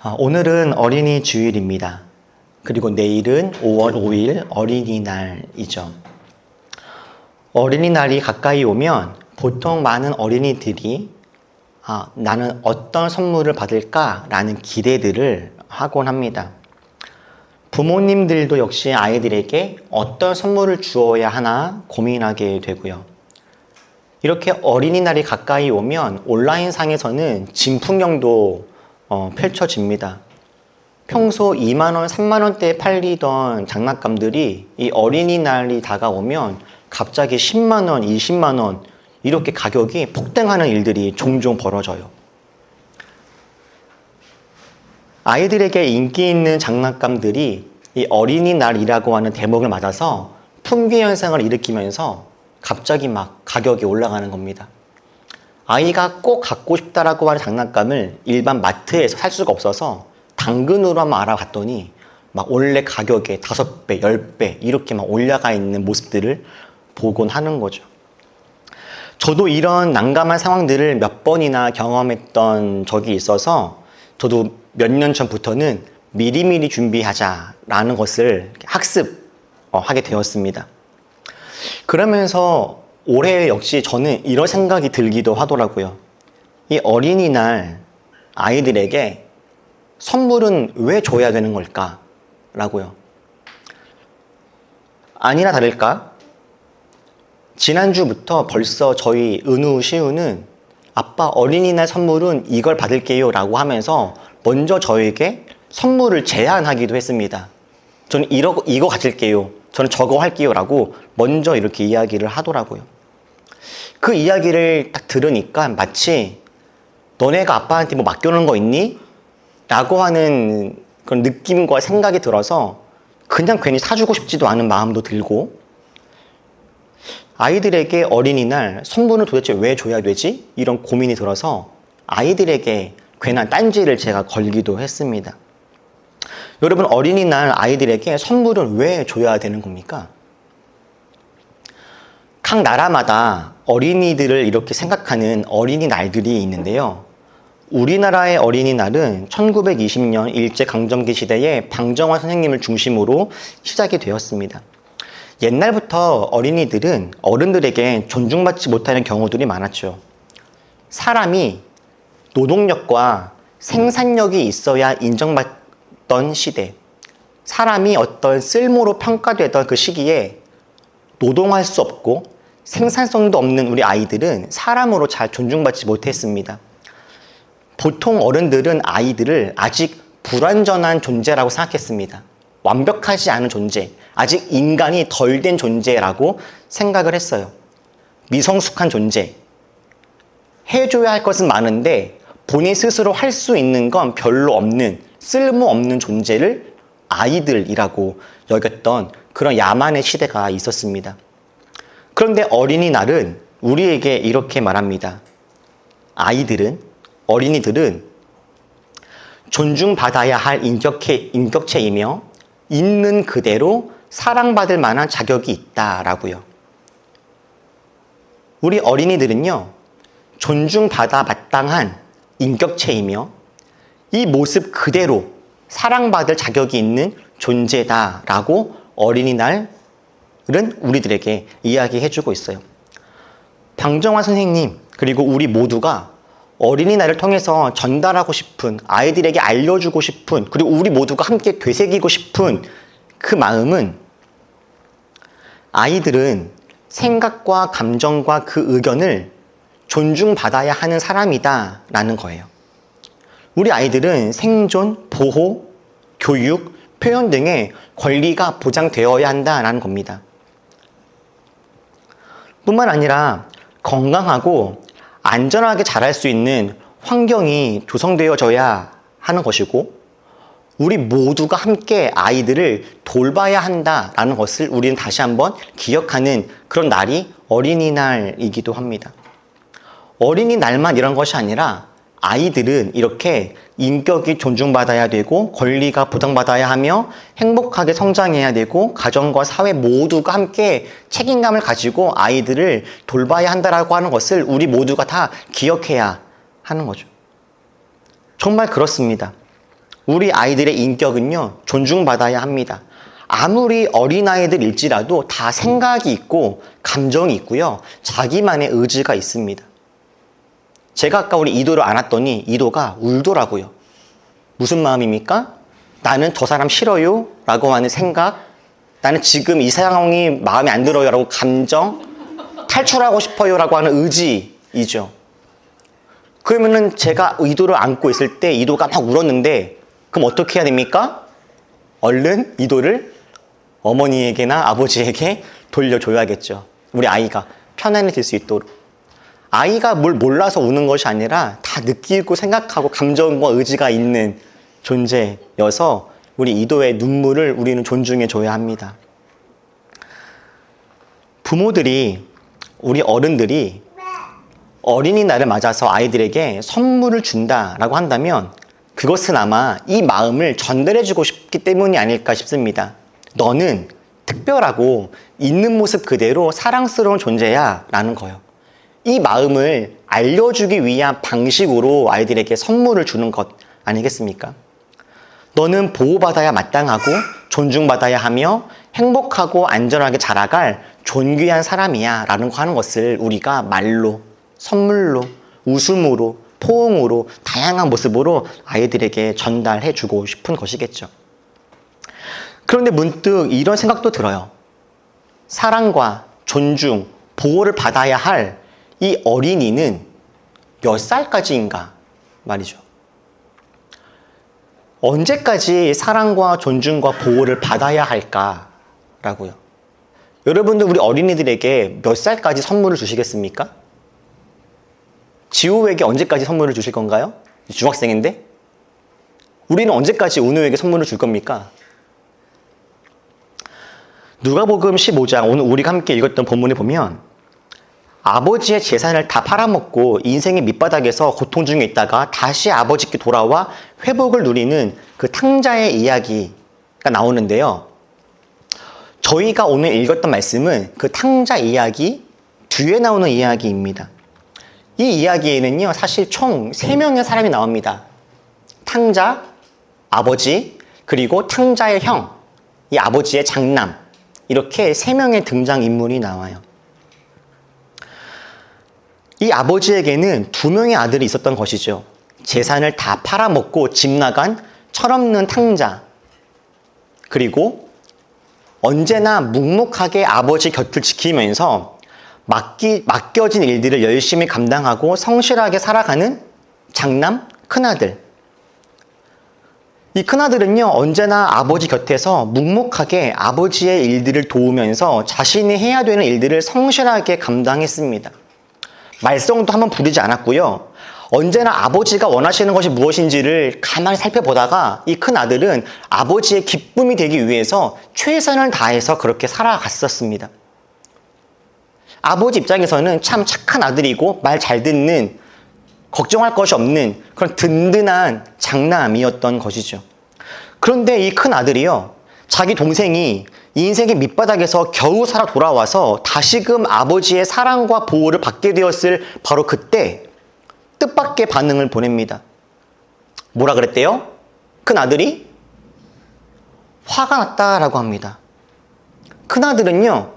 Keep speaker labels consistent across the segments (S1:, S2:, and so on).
S1: 오늘은 어린이 주일입니다. 그리고 내일은 5월 5일 어린이날이죠. 어린이날이 가까이 오면 보통 많은 어린이들이 나는 어떤 선물을 받을까라는 기대들을 하곤 합니다. 부모님들도 역시 아이들에게 어떤 선물을 주어야 하나 고민하게 되고요. 이렇게 어린이날이 가까이 오면 온라인상에서는 진풍경도 펼쳐집니다. 평소 2만원, 3만원대에 팔리던 장난감들이 이 어린이날이 다가오면 갑자기 10만원, 20만원 이렇게 가격이 폭등하는 일들이 종종 벌어져요. 아이들에게 인기 있는 장난감들이 이 어린이날이라고 하는 대목을 맞아서 품귀 현상을 일으키면서 갑자기 막 가격이 올라가는 겁니다. 아이가 꼭 갖고 싶다라고 하는 장난감을 일반 마트에서 살 수가 없어서 당근으로 한번 알아봤더니 막 원래 가격의 5배, 10배 이렇게 막 올라가 있는 모습들을 보곤 하는 거죠. 저도 이런 난감한 상황들을 몇 번이나 경험했던 적이 있어서 저도 몇 년 전부터는 미리미리 준비하자라는 것을 학습하게 되었습니다. 그러면서 올해 역시 저는 이런 생각이 들기도 하더라고요. 이 어린이날 아이들에게 선물은 왜 줘야 되는 걸까? 라고요. 아니나 다를까? 지난주부터 벌써 저희 은우, 시우는 아빠 어린이날 선물은 이걸 받을게요 라고 하면서 먼저 저에게 선물을 제안하기도 했습니다. 저는 이거 가질게요. 저는 저거 할게요 라고 먼저 이렇게 이야기를 하더라고요. 그 이야기를 딱 들으니까 마치 너네가 아빠한테 뭐 맡겨놓은 거 있니? 라고 하는 그런 느낌과 생각이 들어서 그냥 괜히 사주고 싶지도 않은 마음도 들고, 아이들에게 어린이날 선물은 도대체 왜 줘야 되지? 이런 고민이 들어서 아이들에게 괜한 딴지를 제가 걸기도 했습니다. 여러분, 어린이날 아이들에게 선물은 왜 줘야 되는 겁니까? 각 나라마다 어린이들을 이렇게 생각하는 어린이날들이 있는데요. 우리나라의 어린이날은 1920년 일제강점기 시대에 방정환 선생님을 중심으로 시작이 되었습니다. 옛날부터 어린이들은 어른들에게 존중받지 못하는 경우들이 많았죠. 사람이 노동력과 생산력이 있어야 인정받던 시대, 사람이 어떤 쓸모로 평가되던 그 시기에 노동할 수 없고 생산성도 없는 우리 아이들은 사람으로 잘 존중받지 못했습니다. 보통 어른들은 아이들을 아직 불완전한 존재라고 생각했습니다. 완벽하지 않은 존재, 아직 인간이 덜 된 존재라고 생각을 했어요. 미성숙한 존재, 해줘야 할 것은 많은데 본인 스스로 할 수 있는 건 별로 없는, 쓸모없는 존재를 아이들이라고 여겼던 그런 야만의 시대가 있었습니다. 그런데 어린이날은 우리에게 이렇게 말합니다. 어린이들은 존중받아야 할 인격체이며 있는 그대로 사랑받을 만한 자격이 있다라고요. 우리 어린이들은요, 존중받아 마땅한 인격체이며 이 모습 그대로 사랑받을 자격이 있는 존재다라고 어린이날은 우리들에게 이야기해주고 있어요. 방정환 선생님 그리고 우리 모두가 어린이날을 통해서 전달하고 싶은, 아이들에게 알려주고 싶은, 그리고 우리 모두가 함께 되새기고 싶은 그 마음은, 아이들은 생각과 감정과 그 의견을 존중받아야 하는 사람이다 라는 거예요. 우리 아이들은 생존, 보호, 교육, 표현 등의 권리가 보장되어야 한다라는 겁니다. 뿐만 아니라 건강하고 안전하게 자랄 수 있는 환경이 조성되어져야 하는 것이고, 우리 모두가 함께 아이들을 돌봐야 한다라는 것을 우리는 다시 한번 기억하는 그런 날이 어린이날이기도 합니다. 어린이날만 이런 것이 아니라 아이들은 이렇게 인격이 존중받아야 되고 권리가 보장받아야 하며 행복하게 성장해야 되고 가정과 사회 모두가 함께 책임감을 가지고 아이들을 돌봐야 한다라고 하는 것을 우리 모두가 다 기억해야 하는 거죠. 정말 그렇습니다. 우리 아이들의 인격은요, 존중받아야 합니다. 아무리 어린아이들일지라도 다 생각이 있고 감정이 있고요, 자기만의 의지가 있습니다. 제가 아까 우리 이도를 안았더니 이도가 울더라고요. 무슨 마음입니까? 나는 저 사람 싫어요 라고 하는 생각, 나는 지금 이 상황이 마음에 안 들어요 라고 감정, 탈출하고 싶어요 라고 하는 의지이죠. 그러면은 제가 이도를 안고 있을 때 이도가 막 울었는데, 그럼 어떻게 해야 됩니까? 얼른 이도를 어머니에게나 아버지에게 돌려줘야겠죠. 우리 아이가 편안해질 수 있도록. 아이가 뭘 몰라서 우는 것이 아니라 다 느끼고 생각하고 감정과 의지가 있는 존재여서 우리 이도의 눈물을 우리는 존중해 줘야 합니다. 부모들이, 우리 어른들이 어린이날을 맞아서 아이들에게 선물을 준다라고 한다면 그것은 아마 이 마음을 전달해주고 싶기 때문이 아닐까 싶습니다. 너는 특별하고 있는 모습 그대로 사랑스러운 존재야 라는 거요. 이 마음을 알려주기 위한 방식으로 아이들에게 선물을 주는 것 아니겠습니까? 너는 보호받아야 마땅하고 존중받아야 하며 행복하고 안전하게 자라갈 존귀한 사람이야 라는 거 하는 것을 우리가 말로, 선물로, 웃음으로, 포옹으로, 다양한 모습으로 아이들에게 전달해 주고 싶은 것이겠죠. 그런데 문득 이런 생각도 들어요. 사랑과 존중, 보호를 받아야 할 이 어린이는 몇 살까지인가 말이죠. 언제까지 사랑과 존중과 보호를 받아야 할까라고요. 여러분들 우리 어린이들에게 몇 살까지 선물을 주시겠습니까? 지호에게 언제까지 선물을 주실 건가요? 중학생인데? 우리는 언제까지 은우에게 선물을 줄 겁니까? 누가복음 15장, 오늘 우리가 함께 읽었던 본문에 보면 아버지의 재산을 다 팔아먹고 인생의 밑바닥에서 고통 중에 있다가 다시 아버지께 돌아와 회복을 누리는 그 탕자의 이야기가 나오는데요. 저희가 오늘 읽었던 말씀은 그 탕자 이야기 뒤에 나오는 이야기입니다. 이 이야기에는요, 사실 총 3명의 사람이 나옵니다. 탕자, 아버지, 그리고 탕자의 형, 이 아버지의 장남, 이렇게 3명의 등장인물이 나와요. 이 아버지에게는 2명의 아들이 있었던 것이죠. 재산을 다 팔아먹고 집 나간 철없는 탕자, 그리고 언제나 묵묵하게 아버지 곁을 지키면서 맡겨진 일들을 열심히 감당하고 성실하게 살아가는 장남, 큰아들. 이 큰아들은요, 언제나 아버지 곁에서 묵묵하게 아버지의 일들을 도우면서 자신이 해야 되는 일들을 성실하게 감당했습니다. 말썽도 한번 부리지 않았고요. 언제나 아버지가 원하시는 것이 무엇인지를 가만히 살펴보다가 이 큰아들은 아버지의 기쁨이 되기 위해서 최선을 다해서 그렇게 살아갔었습니다. 아버지 입장에서는 참 착한 아들이고 말 잘 듣는, 걱정할 것이 없는 그런 든든한 장남이었던 것이죠. 그런데 이 큰아들이요, 자기 동생이 인생의 밑바닥에서 겨우 살아 돌아와서 다시금 아버지의 사랑과 보호를 받게 되었을 바로 그때 뜻밖의 반응을 보냅니다. 뭐라 그랬대요? 큰아들이 화가 났다라고 합니다. 큰아들은요,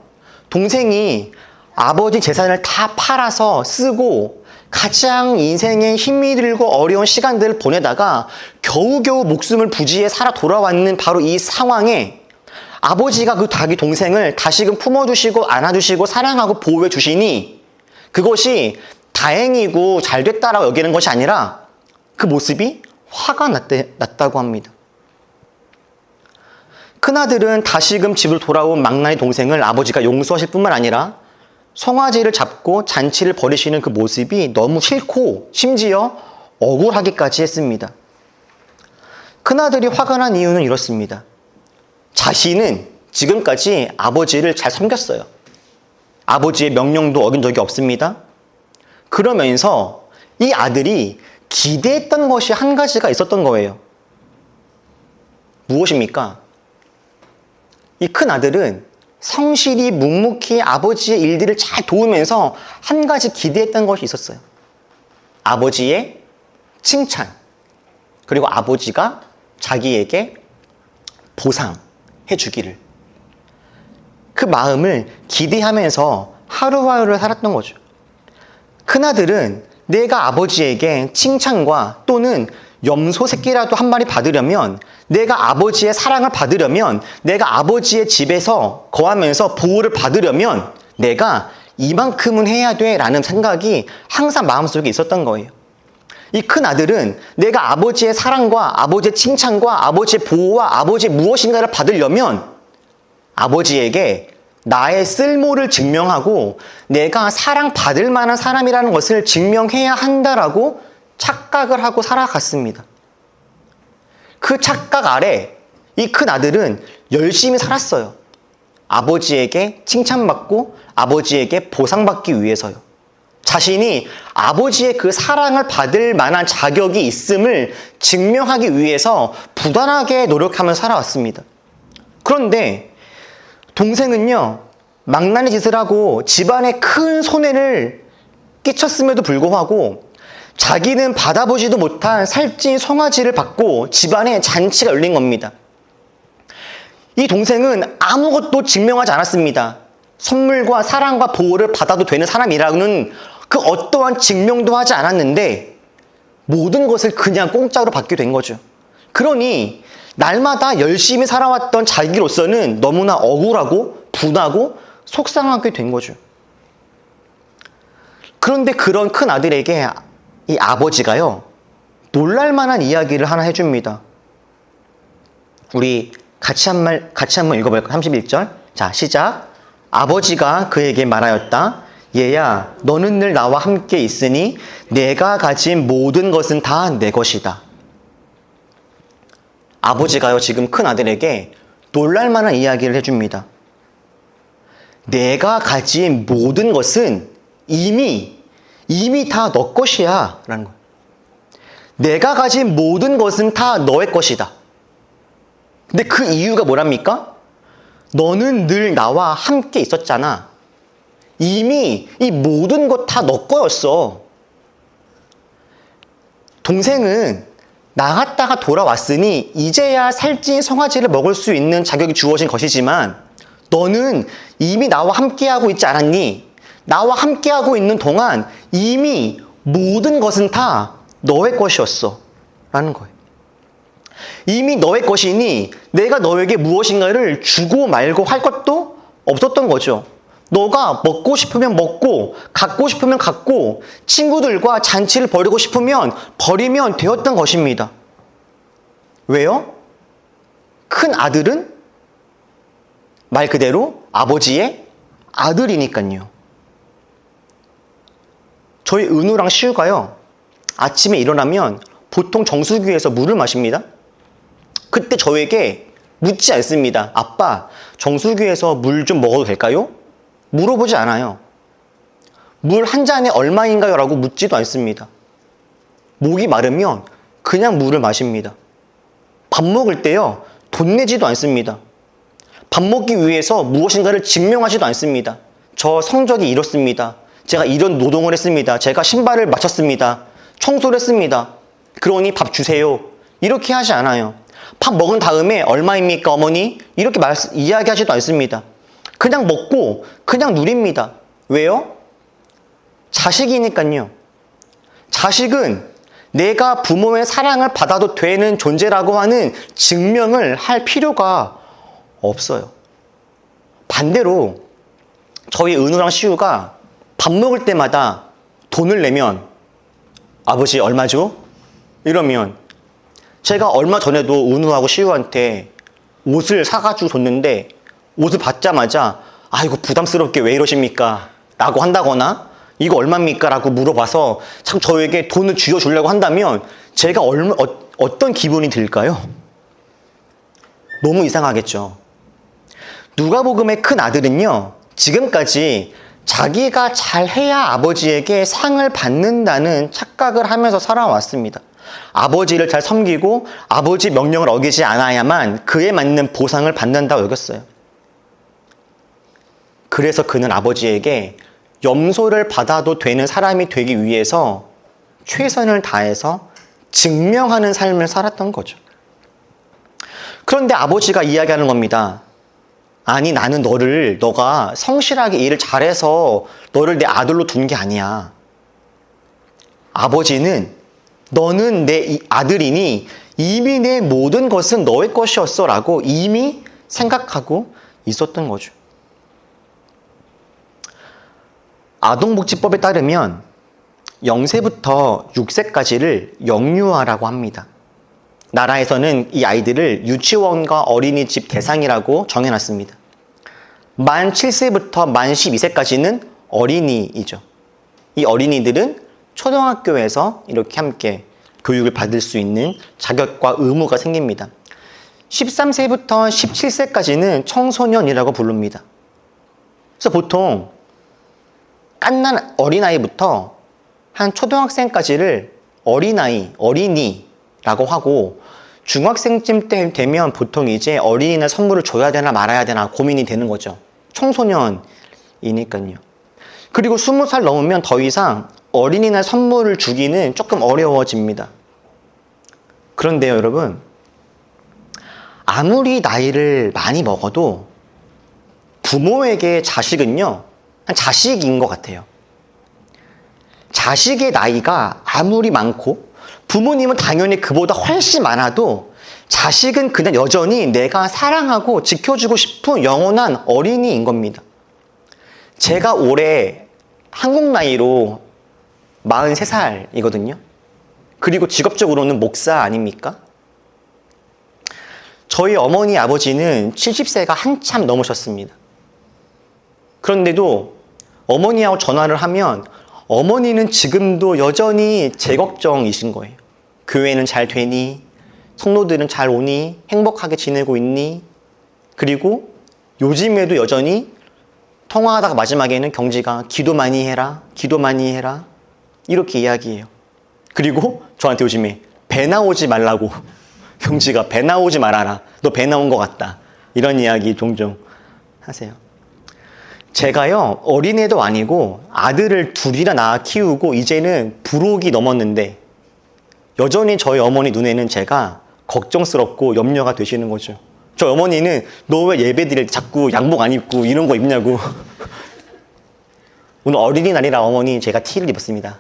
S1: 동생이 아버지 재산을 다 팔아서 쓰고 가장 인생에 힘이 들고 어려운 시간들을 보내다가 겨우겨우 목숨을 부지해 살아 돌아왔는 바로 이 상황에 아버지가 그 자기 동생을 다시금 품어주시고 안아주시고 사랑하고 보호해 주시니 그것이 다행이고 잘 됐다라고 여기는 것이 아니라 그 모습이 화가 났다고 합니다. 큰아들은 다시금 집으로 돌아온 막나니 동생을 아버지가 용서하실 뿐만 아니라 송아지를 잡고 잔치를 벌이시는 그 모습이 너무 싫고 심지어 억울하기까지 했습니다. 큰아들이 화가 난 이유는 이렇습니다. 자신은 지금까지 아버지를 잘 섬겼어요. 아버지의 명령도 어긴 적이 없습니다. 그러면서 이 아들이 기대했던 것이 한 가지가 있었던 거예요. 무엇입니까? 이 큰 아들은 성실히 묵묵히 아버지의 일들을 잘 도우면서 한 가지 기대했던 것이 있었어요. 아버지의 칭찬, 그리고 아버지가 자기에게 보상해 주기를. 그 마음을 기대하면서 하루하루를 살았던 거죠. 큰아들은 내가 아버지에게 칭찬과 또는 염소 새끼라도 한 마리 받으려면, 내가 아버지의 사랑을 받으려면, 내가 아버지의 집에서 거하면서 보호를 받으려면 내가 이만큼은 해야 돼 라는 생각이 항상 마음속에 있었던 거예요. 이 큰아들은 내가 아버지의 사랑과 아버지의 칭찬과 아버지의 보호와 아버지의 무엇인가를 받으려면 아버지에게 나의 쓸모를 증명하고 내가 사랑받을 만한 사람이라는 것을 증명해야 한다라고 착각을 하고 살아갔습니다. 그 착각 아래 이 큰아들은 열심히 살았어요. 아버지에게 칭찬받고 아버지에게 보상받기 위해서요. 자신이 아버지의 그 사랑을 받을 만한 자격이 있음을 증명하기 위해서 부단하게 노력하며 살아왔습니다. 그런데 동생은요, 망나니 짓을 하고 집안에 큰 손해를 끼쳤음에도 불구하고 자기는 받아보지도 못한 살찐 송아지를 받고 집안에 잔치가 열린 겁니다. 이 동생은 아무것도 증명하지 않았습니다. 선물과 사랑과 보호를 받아도 되는 사람이라는 그 어떠한 증명도 하지 않았는데 모든 것을 그냥 공짜로 받게 된 거죠. 그러니 날마다 열심히 살아왔던 자기로서는 너무나 억울하고 분하고 속상하게 된 거죠. 그런데 그런 큰 아들에게 이 아버지가요, 놀랄만한 이야기를 하나 해줍니다. 우리 같이 한번 읽어볼까요? 31절. 자, 시작. 아버지가 그에게 말하였다. 얘야, 너는 늘 나와 함께 있으니 내가 가진 모든 것은 다 내 것이다. 아버지가요, 지금 큰 아들에게 놀랄만한 이야기를 해줍니다. 내가 가진 모든 것은 이미 다 너 것이야 라는 거예요. 내가 가진 모든 것은 다 너의 것이다. 근데 그 이유가 뭐랍니까? 너는 늘 나와 함께 있었잖아. 이미 이 모든 것 다 너 거였어. 동생은 나갔다가 돌아왔으니 이제야 살찐 송아지를 먹을 수 있는 자격이 주어진 것이지만 너는 이미 나와 함께하고 있지 않았니? 나와 함께하고 있는 동안 이미 모든 것은 다 너의 것이었어 라는 거예요. 이미 너의 것이니 내가 너에게 무엇인가를 주고 말고 할 것도 없었던 거죠. 너가 먹고 싶으면 먹고 갖고 싶으면 갖고 친구들과 잔치를 벌이고 싶으면 벌이면 되었던 것입니다. 왜요? 큰 아들은 말 그대로 아버지의 아들이니까요. 저희 은우랑 시우가요, 아침에 일어나면 보통 정수기에서 물을 마십니다. 그때 저에게 묻지 않습니다. 아빠, 정수기에서 물 좀 먹어도 될까요? 물어보지 않아요. 물 한 잔에 얼마인가요? 라고 묻지도 않습니다. 목이 마르면 그냥 물을 마십니다. 밥 먹을 때요, 돈 내지도 않습니다. 밥 먹기 위해서 무엇인가를 증명하지도 않습니다. 저 성적이 이렇습니다. 제가 이런 노동을 했습니다. 제가 신발을 맞췄습니다. 청소를 했습니다. 그러니 밥 주세요. 이렇게 하지 않아요. 밥 먹은 다음에 얼마입니까, 어머니? 이렇게 이야기하지도 않습니다. 그냥 먹고 그냥 누립니다. 왜요? 자식이니까요. 자식은 내가 부모의 사랑을 받아도 되는 존재라고 하는 증명을 할 필요가 없어요. 반대로 저희 은우랑 시우가 밥 먹을 때마다 돈을 내면 아버지 얼마죠? 이러면 제가 얼마 전에도 은우하고 시우한테 옷을 사가지고 줬는데 옷을 받자마자 이거 부담스럽게 왜 이러십니까? 라고 한다거나 이거 얼마입니까? 라고 물어봐서 참 저에게 돈을 쥐어주려고 한다면 제가 어떤 기분이 들까요? 너무 이상하겠죠. 누가복음의 큰 아들은요, 지금까지 자기가 잘해야 아버지에게 상을 받는다는 착각을 하면서 살아왔습니다. 아버지를 잘 섬기고 아버지 명령을 어기지 않아야만 그에 맞는 보상을 받는다고 여겼어요. 그래서 그는 아버지에게 염소를 받아도 되는 사람이 되기 위해서 최선을 다해서 증명하는 삶을 살았던 거죠. 그런데 아버지가 이야기하는 겁니다. 아니, 나는 너가 성실하게 일을 잘해서 너를 내 아들로 둔 게 아니야. 아버지는 너는 내 아들이니 이미 내 모든 것은 너의 것이었어 라고 이미 생각하고 있었던 거죠. 아동복지법에 따르면 0세부터 6세까지를 영유아라고 합니다. 나라에서는 이 아이들을 유치원과 어린이집 대상이라고 정해놨습니다. 만 7세부터 만 12세까지는 어린이이죠. 이 어린이들은 초등학교에서 이렇게 함께 교육을 받을 수 있는 자격과 의무가 생깁니다. 13세부터 17세까지는 청소년이라고 부릅니다. 그래서 보통 갓난 어린아이부터 한 초등학생까지를 어린이라고 하고, 중학생쯤 때 되면 보통 이제 어린이날 선물을 줘야 되나 말아야 되나 고민이 되는 거죠. 청소년이니까요. 그리고 20살 넘으면 더 이상 어린이날 선물을 주기는 조금 어려워집니다. 그런데요, 여러분, 아무리 나이를 많이 먹어도 부모에게 자식은요, 한 자식인 것 같아요. 자식의 나이가 아무리 많고 부모님은 당연히 그보다 훨씬 많아도 자식은 그냥 여전히 내가 사랑하고 지켜주고 싶은 영원한 어린이인 겁니다. 제가 올해 한국 나이로 43살이거든요. 그리고 직업적으로는 목사 아닙니까? 저희 어머니 아버지는 70세가 한참 넘으셨습니다. 그런데도 어머니하고 전화를 하면 어머니는 지금도 여전히 제 걱정이신 거예요. 교회는 잘 되니? 성도들은 잘 오니? 행복하게 지내고 있니? 그리고 요즘에도 여전히 통화하다가 마지막에는 경지가 기도 많이 해라, 기도 많이 해라, 이렇게 이야기해요. 그리고 저한테 요즘에 배 나오지 말라고, 경지가 배 나오지 말아라, 너 배 나온 것 같다, 이런 이야기 종종 하세요. 제가요, 어린애도 아니고 아들을 둘이나 낳아 키우고 이제는 불혹이 넘었는데 여전히 저희 어머니 눈에는 제가 걱정스럽고 염려가 되시는 거죠. 저희 어머니는 너 왜 예배 드릴 때 자꾸 양복 안 입고 이런 거 입냐고. 오늘 어린이날이라 어머니 제가 티를 입었습니다.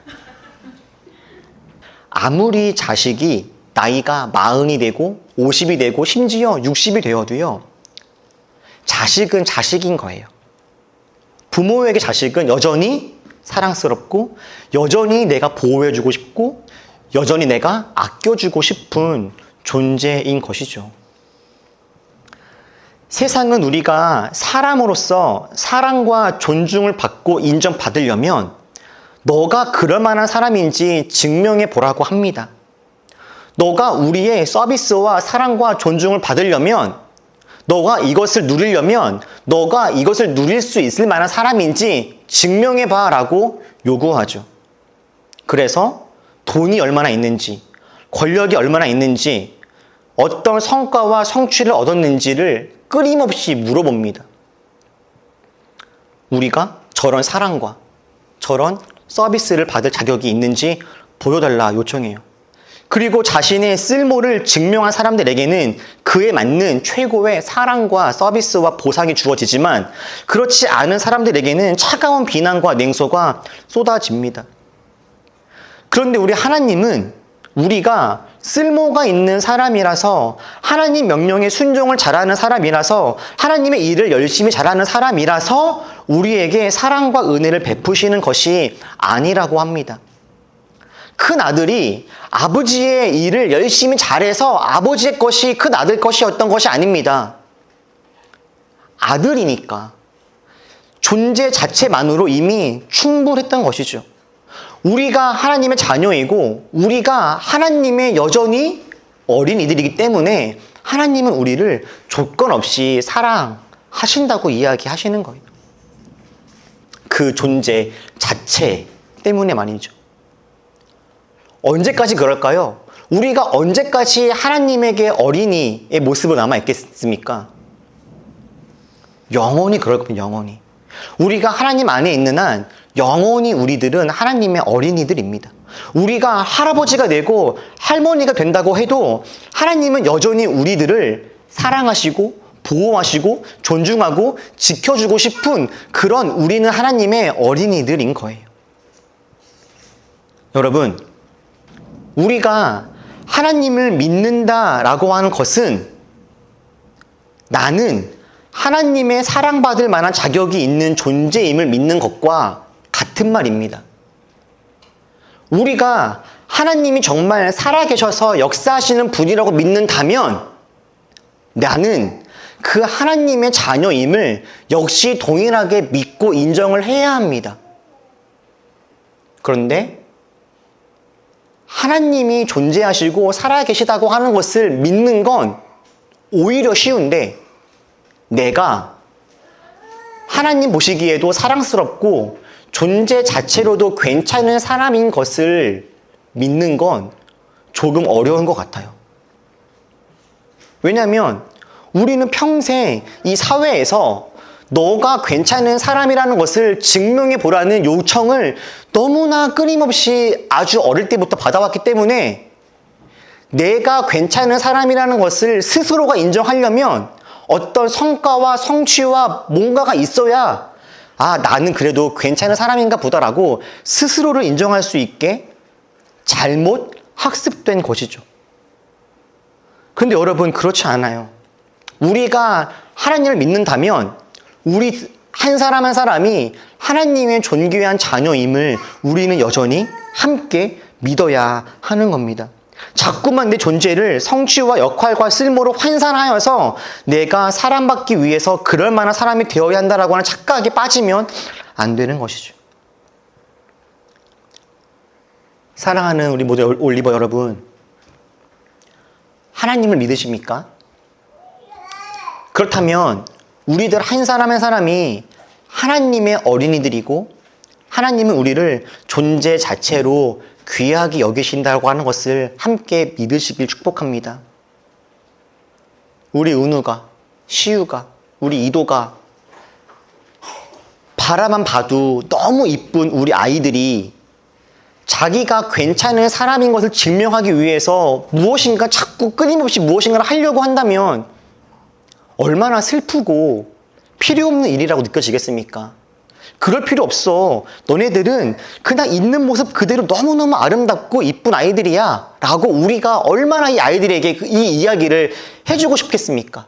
S1: 아무리 자식이 나이가 40이 되고 50이 되고 심지어 60이 되어도요, 자식은 자식인 거예요. 부모에게 자식은 여전히 사랑스럽고 여전히 내가 보호해주고 싶고 여전히 내가 아껴주고 싶은 존재인 것이죠. 세상은 우리가 사람으로서 사랑과 존중을 받고 인정받으려면 너가 그럴 만한 사람인지 증명해 보라고 합니다. 너가 우리의 서비스와 사랑과 존중을 받으려면, 너가 이것을 누리려면 너가 이것을 누릴 수 있을 만한 사람인지 증명해 봐라고 요구하죠. 그래서 돈이 얼마나 있는지, 권력이 얼마나 있는지, 어떤 성과와 성취를 얻었는지를 끊임없이 물어봅니다. 우리가 저런 사랑과 저런 서비스를 받을 자격이 있는지 보여달라 요청해요. 그리고 자신의 쓸모를 증명한 사람들에게는 그에 맞는 최고의 사랑과 서비스와 보상이 주어지지만, 그렇지 않은 사람들에게는 차가운 비난과 냉소가 쏟아집니다. 그런데 우리 하나님은 우리가 쓸모가 있는 사람이라서, 하나님 명령에 순종을 잘하는 사람이라서, 하나님의 일을 열심히 잘하는 사람이라서 우리에게 사랑과 은혜를 베푸시는 것이 아니라고 합니다. 큰 아들이 아버지의 일을 열심히 잘해서 아버지의 것이 큰 아들 것이었던 것이 아닙니다. 아들이니까 존재 자체만으로 이미 충분했던 것이죠. 우리가 하나님의 자녀이고 우리가 하나님의 여전히 어린이들이기 때문에 하나님은 우리를 조건 없이 사랑하신다고 이야기하시는 거예요. 그 존재 자체 때문에 말이죠. 언제까지 그럴까요? 우리가 언제까지 하나님에게 어린이의 모습으로 남아있겠습니까? 영원히 그럴 겁니다. 영원히. 우리가 하나님 안에 있는 한 영원히 우리들은 하나님의 어린이들입니다. 우리가 할아버지가 되고 할머니가 된다고 해도 하나님은 여전히 우리들을 사랑하시고 보호하시고 존중하고 지켜주고 싶은 그런 우리는 하나님의 어린이들인 거예요. 여러분, 우리가 하나님을 믿는다라고 하는 것은 나는 하나님의 사랑받을 만한 자격이 있는 존재임을 믿는 것과 같은 말입니다. 우리가 하나님이 정말 살아계셔서 역사하시는 분이라고 믿는다면 나는 그 하나님의 자녀임을 역시 동일하게 믿고 인정을 해야 합니다. 그런데 하나님이 존재하시고 살아계시다고 하는 것을 믿는 건 오히려 쉬운데 내가 하나님 보시기에도 사랑스럽고 존재 자체로도 괜찮은 사람인 것을 믿는 건 조금 어려운 것 같아요. 왜냐하면 우리는 평생 이 사회에서 너가 괜찮은 사람이라는 것을 증명해 보라는 요청을 너무나 끊임없이 아주 어릴 때부터 받아왔기 때문에 내가 괜찮은 사람이라는 것을 스스로가 인정하려면 어떤 성과와 성취와 뭔가가 있어야 나는 그래도 괜찮은 사람인가 보다라고 스스로를 인정할 수 있게 잘못 학습된 것이죠. 그런데 여러분, 그렇지 않아요. 우리가 하나님을 믿는다면 우리 한 사람 한 사람이 하나님의 존귀한 자녀임을 우리는 여전히 함께 믿어야 하는 겁니다. 자꾸만 내 존재를 성취와 역할과 쓸모로 환산하여서 내가 사랑받기 위해서 그럴 만한 사람이 되어야 한다라고 하는 착각에 빠지면 안 되는 것이죠. 사랑하는 우리 모두 올리버 여러분, 하나님을 믿으십니까? 그렇다면 우리들 한 사람 한 사람이 하나님의 어린이들이고 하나님은 우리를 존재 자체로 귀하게 여기신다고 하는 것을 함께 믿으시길 축복합니다. 우리 은우가, 시우가, 우리 이도가 바라만 봐도 너무 이쁜 우리 아이들이 자기가 괜찮은 사람인 것을 증명하기 위해서 무엇인가 자꾸 끊임없이 무엇인가를 하려고 한다면 얼마나 슬프고 필요 없는 일이라고 느껴지겠습니까? 그럴 필요 없어. 너네들은 그냥 있는 모습 그대로 너무너무 아름답고 이쁜 아이들이야 라고 우리가 얼마나 이 아이들에게 이 이야기를 해주고 싶겠습니까?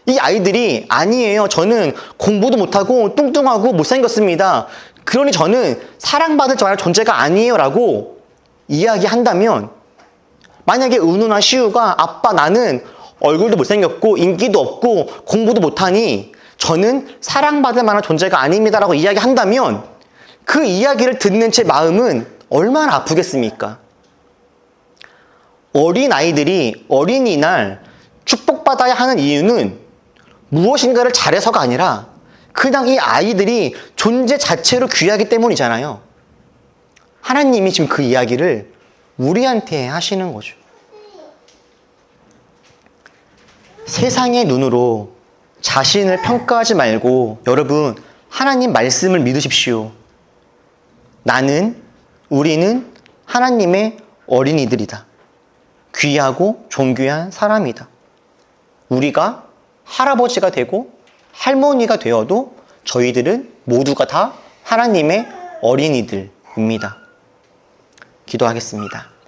S1: 이 아이들이 아니에요. 저는 공부도 못하고 뚱뚱하고 못생겼습니다. 그러니 저는 사랑받을 만한 존재가 아니에요 라고 이야기한다면 만약에 은우나 시우가 아빠 나는 얼굴도 못생겼고 인기도 없고 공부도 못하니 저는 사랑받을 만한 존재가 아닙니다 라고 이야기한다면 그 이야기를 듣는 제 마음은 얼마나 아프겠습니까? 어린아이들이 어린이날 축복받아야 하는 이유는 무엇인가를 잘해서가 아니라 그냥 이 아이들이 존재 자체로 귀하기 때문이잖아요. 하나님이 지금 그 이야기를 우리한테 하시는 거죠. 세상의 눈으로 자신을 평가하지 말고 여러분 하나님 말씀을 믿으십시오. 우리는 하나님의 어린이들이다. 귀하고 존귀한 사람이다. 우리가 할아버지가 되고 할머니가 되어도 저희들은 모두가 다 하나님의 어린이들입니다. 기도하겠습니다.